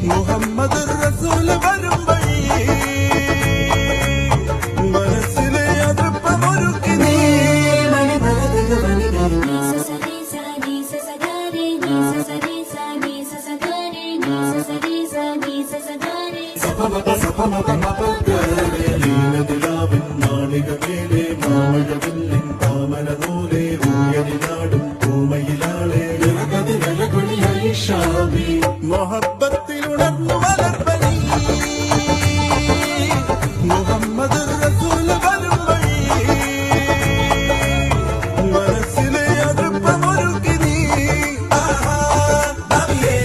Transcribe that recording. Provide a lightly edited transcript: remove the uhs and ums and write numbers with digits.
മുഹമ്മദ് റസൂൽ വരും വഴി മനസ്സിലെ അതിർപ്പമൊരുക്കി നീ ലീനതിലാവിൻ മാളികമേലെ മാമഴവില്ലിൻ താമര നൂലെ ഊയലിനാടും പൂമയിലാളെ മുഹബത്തിൽ ഉണർന്നു വളർന്നു